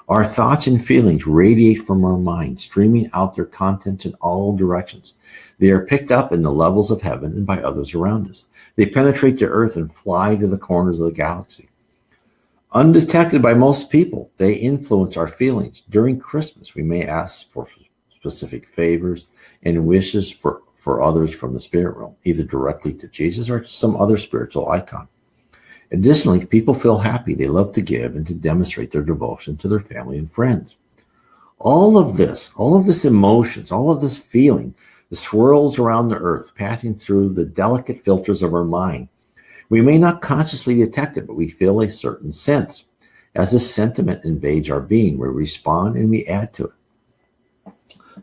Our thoughts and feelings radiate from our mind, streaming out their contents in all directions. They are picked up in the levels of heaven and by others around us. They penetrate the earth and fly to the corners of the galaxy. Undetected by most people, they influence our feelings. During Christmas, we may ask for specific favors and wishes for others from the spirit realm, either directly to Jesus or to some other spiritual icon. Additionally, people feel happy. They love to give and to demonstrate their devotion to their family and friends. All of this emotions, all of this feeling, the swirls around the earth, passing through the delicate filters of our mind. We may not consciously detect it, but we feel a certain sense. As this sentiment invades our being, we respond and we add to it.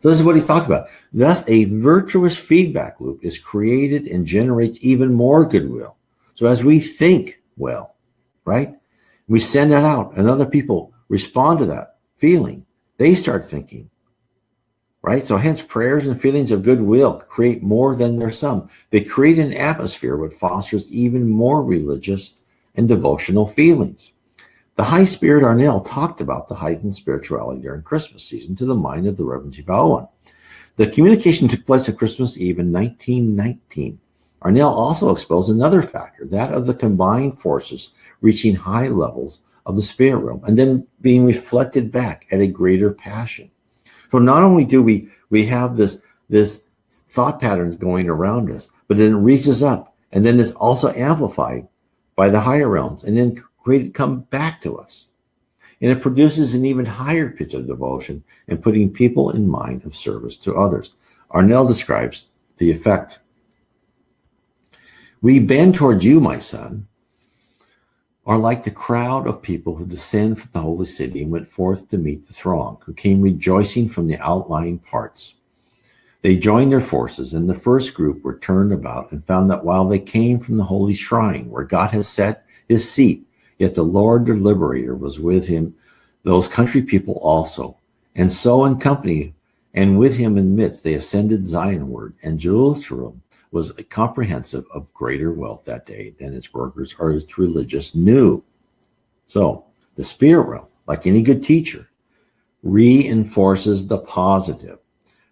So this is what he's talking about. Thus, a virtuous feedback loop is created and generates even more goodwill. So as we think well, right? We send that out and other people respond to that feeling. They start thinking, right? So hence prayers and feelings of goodwill create more than their sum. They create an atmosphere which fosters even more religious and devotional feelings. The High Spirit Arnell talked about the heightened spirituality during Christmas season to the mind of the Reverend G. Bowen. The communication took place on Christmas Eve in 1919. Arnell also exposed another factor, that of the combined forces reaching high levels of the spirit realm and then being reflected back at a greater passion. So not only do we have this thought patterns going around us, but then it reaches up and then it's also amplified by the higher realms and then come back to us. And it produces an even higher pitch of devotion and putting people in mind of service to others. Arnell describes the effect. We bend towards you, my son, are like the crowd of people who descend from the holy city and went forth to meet the throng, who came rejoicing from the outlying parts. They joined their forces, and the first group were turned about and found that while they came from the holy shrine where God has set his seat, yet the Lord their liberator was with him, those country people also. And so in company and with him in midst, they ascended Zionward, and Jerusalem was comprehensive of greater wealth that day than its workers or its religious knew. So the spirit realm, like any good teacher, reinforces the positive.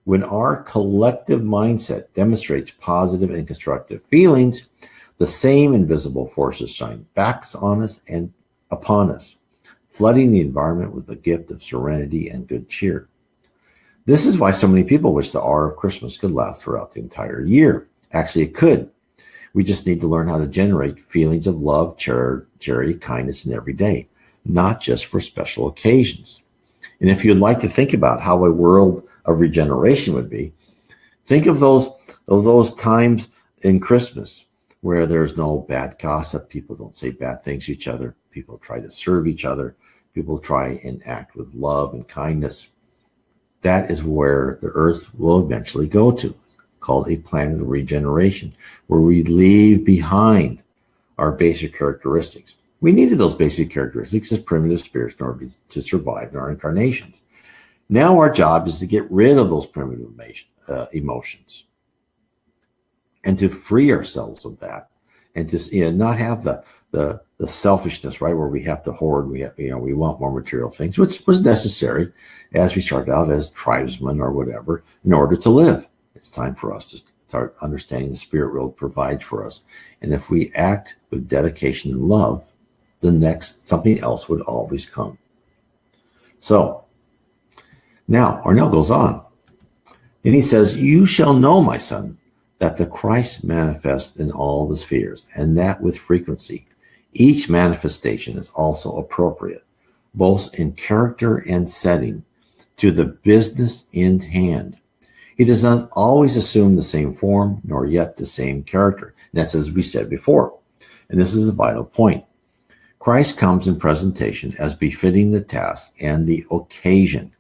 When our collective mindset demonstrates positive and constructive feelings, the same invisible forces shine back on us and upon us, flooding the environment with the gift of serenity and good cheer. This is why so many people wish the hour of Christmas could last throughout the entire year. Actually, it could. We just need to learn how to generate feelings of love, charity, kindness in every day, not just for special occasions. And if you'd like to think about how a world of regeneration would be, think of those times in Christmas where there's no bad gossip, people don't say bad things to each other, people try to serve each other, people try and act with love and kindness. That is where the earth will eventually go to, called a planet of regeneration, where we leave behind our basic characteristics. We needed those basic characteristics as primitive spirits in order to survive in our incarnations. Now our job is to get rid of those primitive emotions and to free ourselves of that, and to not have the selfishness, right, where we have to hoard, we want more material things, which was necessary as we started out as tribesmen or whatever in order to live. It's time for us to start understanding the spirit world provides for us. And if we act with dedication and love, something else would always come. So now Arnell goes on and he says, you shall know, my son, that the Christ manifests in all the spheres, and that with frequency. Each manifestation is also appropriate, both in character and setting, to the business in hand. He does not always assume the same form, nor yet the same character. And that's as we said before. And this is a vital point. Christ comes in presentation as befitting the task and the occasion.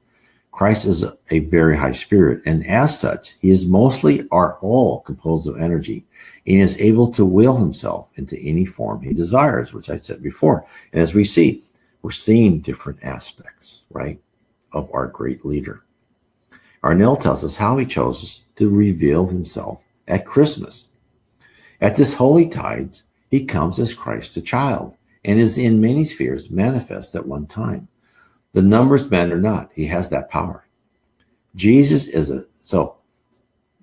Christ is a very high spirit, and as such, he is mostly or all composed of energy, and is able to will himself into any form he desires, which I said before. And as we see, We're seeing different aspects, right, of our great leader. Arnell tells us how he chose to reveal himself at Christmas. At this holy tides, he comes as Christ the child and is in many spheres manifest at one time. The numbers matter not. He has that power. Jesus is so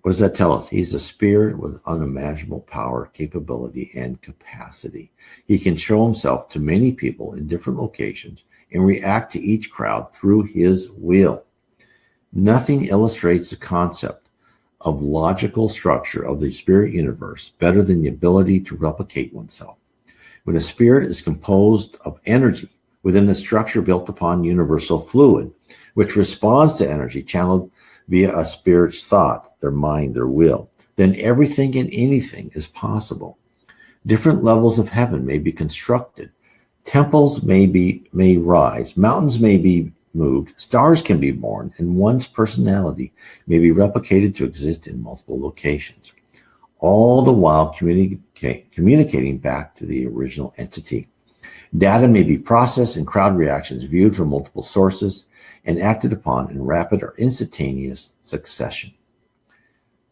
what does that tell us? He's a spirit with unimaginable power, capability, and capacity. He can show himself to many people in different locations and react to each crowd through his will. Nothing illustrates the concept of logical structure of the spirit universe better than the ability to replicate oneself. When a spirit is composed of energy within a structure built upon universal fluid, which responds to energy channeled via a spirit's thought, their mind, their will, then everything and anything is possible. Different levels of heaven may be constructed. Temples may rise. Mountains may be moved. Stars can be born, and one's personality may be replicated to exist in multiple locations, all the while communicating back to the original entity. Data may be processed and crowd reactions viewed from multiple sources and acted upon in rapid or instantaneous succession.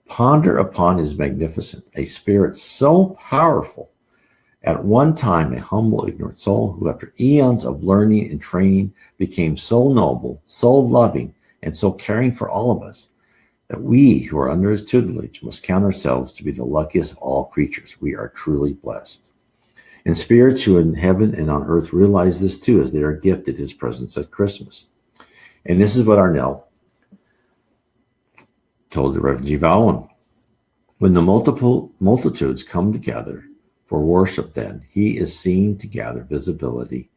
Ponder upon his magnificence, a spirit so powerful, at one time a humble, ignorant soul who after eons of learning and training became so noble, so loving, and so caring for all of us, that we who are under his tutelage must count ourselves to be the luckiest of all creatures. We are truly blessed. And spirits who in heaven and on earth realize this too, as they are gifted his presence at Christmas. And this is what Arnell told the Reverend G. Vallon. When the multitudes come together for worship, then he is seen to gather visibility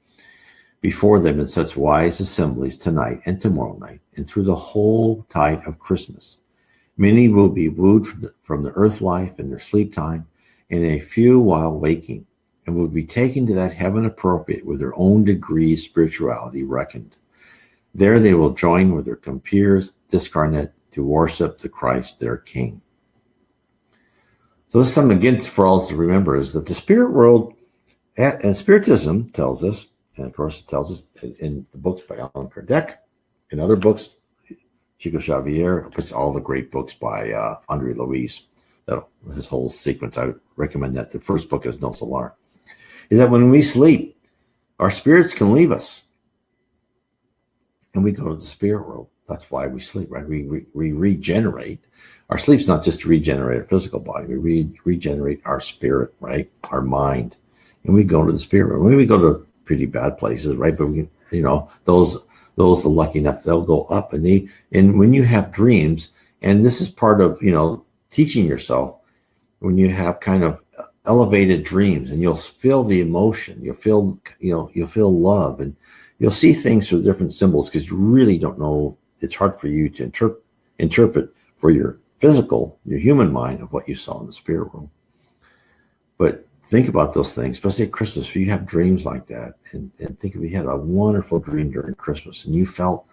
before them in such wise assemblies tonight and tomorrow night, and through the whole tide of Christmas. Many will be wooed from the earth life in their sleep time, and a few while waking, and will be taken to that heaven appropriate with their own degree of spirituality reckoned. There they will join with their compeers discarnate to worship the Christ, their King. So this is something, again, for all of us to remember, is that the spirit world, and Spiritism tells us, and of course it tells us in the books by Allan Kardec, in other books, Chico Xavier, puts all the great books by Andre Luis, his whole sequence. I would recommend that. The first book is No Solar. Is that when we sleep, our spirits can leave us and we go to the spirit world. That's why we sleep, right? We regenerate. Our sleep's not just to regenerate our physical body. We regenerate our spirit, right? Our mind. And we go to the spirit world. Maybe we go to pretty bad places, right? But we, those are lucky enough, they'll go up. And when you have dreams, and this is part of, teaching yourself, when you have kind of elevated dreams, and you'll feel the emotion, you'll feel love, and you'll see things through different symbols, because you really don't know. It's hard for you to interpret for your human mind of what you saw in the spirit world. But think about those things, especially at Christmas. If you have dreams like that, and think if you had a wonderful dream during Christmas, and you felt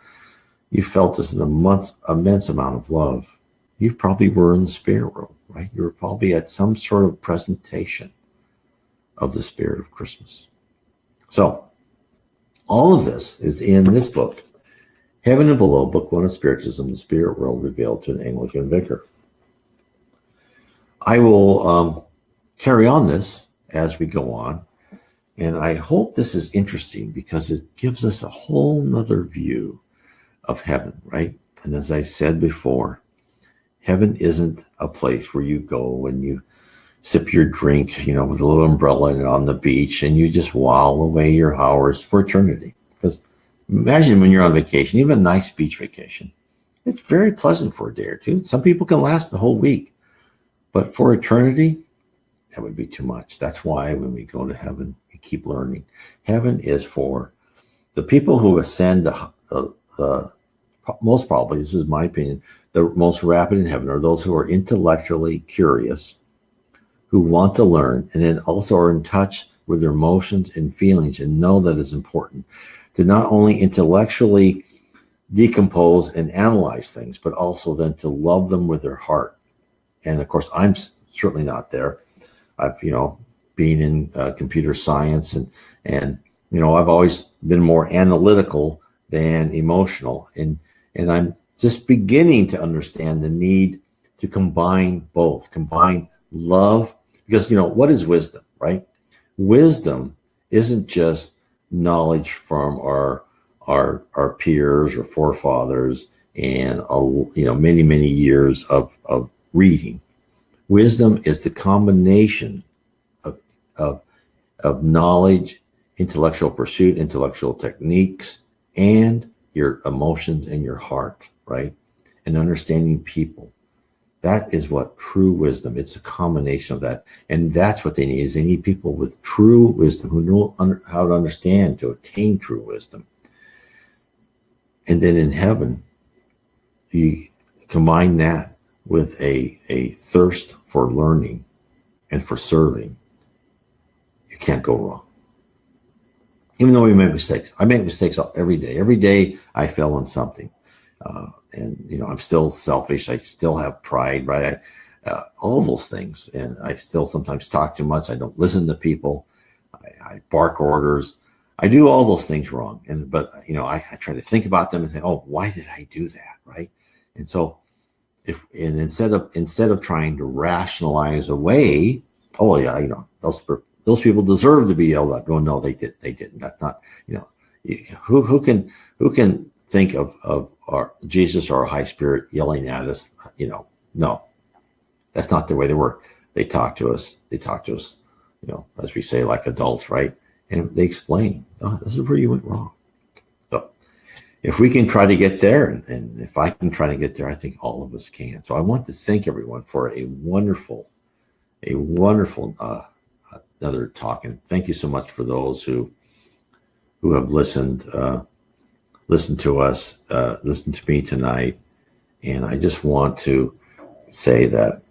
this immense amount of love, you probably were in the spirit world, right? You were probably at some sort of presentation of the spirit of Christmas. So all of this is in this book, Heaven and Below, Book 1 of Spiritism, The Spirit World Revealed to an Anglican Vicar. I will carry on this as we go on, and I hope this is interesting because it gives us a whole nother view of heaven, right? And as I said before, heaven isn't a place where you go when you sip your drink, with a little umbrella and on the beach, and you just while away your hours for eternity. Because imagine when you're on vacation, even a nice beach vacation, it's very pleasant for a day or two. Some people can last the whole week, but for eternity, that would be too much. That's why when we go to heaven, we keep learning. Heaven is for the people who ascend the most probably, this is my opinion, the most rapid in heaven are those who are intellectually curious, who want to learn, and then also are in touch with their emotions and feelings and know that it's important to not only intellectually decompose and analyze things, but also then to love them with their heart. And of course, I'm certainly not there. I've, been in computer science and I've always been more analytical than emotional, and I'm just beginning to understand the need to combine both, combine love, because what is wisdom, right? Wisdom isn't just knowledge from our peers or forefathers and many years of reading. Wisdom is the combination of of knowledge, intellectual pursuit, intellectual techniques, and your emotions and your heart, right? And understanding people. That is what true wisdom. It's a combination of that, and that's what they need. Is they need people with true wisdom who know how to understand, to attain true wisdom. And then in heaven, you combine that with a thirst for learning and for serving. You can't go wrong. Even though we make mistakes, I make mistakes every day. Every day I fail on something. And I'm still selfish. I still have pride, right? All those things. And I still sometimes talk too much. I don't listen to people. I bark orders. I do all those things wrong. But I try to think about them and say, oh, why did I do that, right? And so instead of trying to rationalize away, oh yeah, those people deserve to be yelled at. Oh no, they didn't. That's not, who can think of our Jesus or our high spirit yelling at us? No, that's not the way they work. They talk to us, as we say, like adults, right? And they explain, oh, this is where you went wrong. So if we can try to get there, and if I can try to get there, I think all of us can. So I want to thank everyone for a wonderful another talk, and thank you so much for those who have listened to us, listened to me tonight. And I just want to say that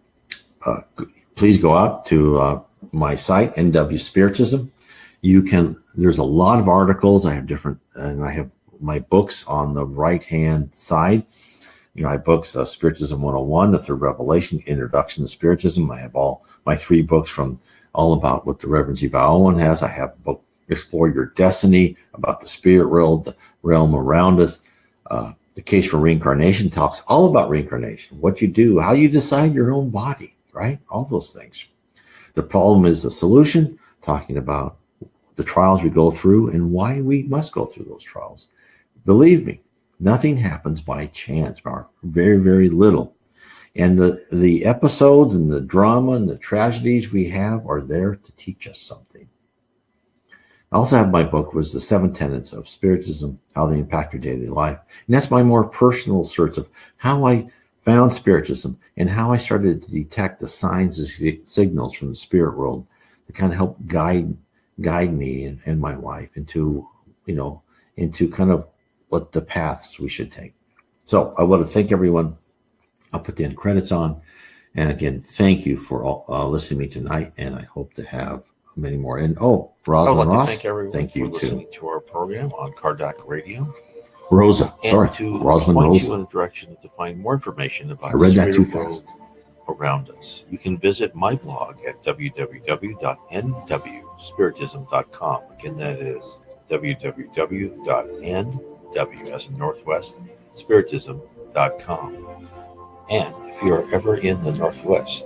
please go out to my site, NW Spiritism. There's a lot of articles. I have my books on the right-hand side. I have books, Spiritism 101, The Third Revelation, Introduction to Spiritism. I have all my 3 books from all about what the Reverend Ziva Owen has. I have a book, Explore Your Destiny, about the spirit world, the realm around us. The Case for Reincarnation talks all about reincarnation, what you do, how you decide your own body, right? All those things. The Problem is the Solution, talking about the trials we go through and why we must go through those trials. Believe me, nothing happens by chance, Mark. Very, very little. And the episodes and the drama and the tragedies we have are there to teach us something. I also have my book, was The 7 Tenets of Spiritism, How They Impact Your Daily Life. And that's my more personal search of how I found Spiritism and how I started to detect the signs and signals from the spirit world to kind of help guide me and my wife into kind of what the paths we should take. So I want to thank everyone. I'll put the end credits on. And again, thank you for listening to me tonight. And I hope to have many more. And Rosalind Ross, thank everyone thank you for listening to our program on Kardec Radio. Rosalind Point you in a direction to find more information about I read the that too spirit world fast. around us. You can visit my blog at www.nwspiritism.com. Again, that is www.nw as in Northwest Spiritism.com. And if you are ever in the Northwest,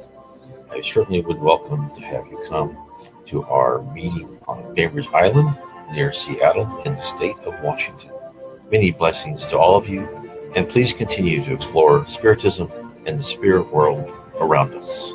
I certainly would welcome to have you come to our meeting on Bainbridge Island near Seattle in the state of Washington. Many blessings to all of you, and please continue to explore Spiritism and the spirit world around us.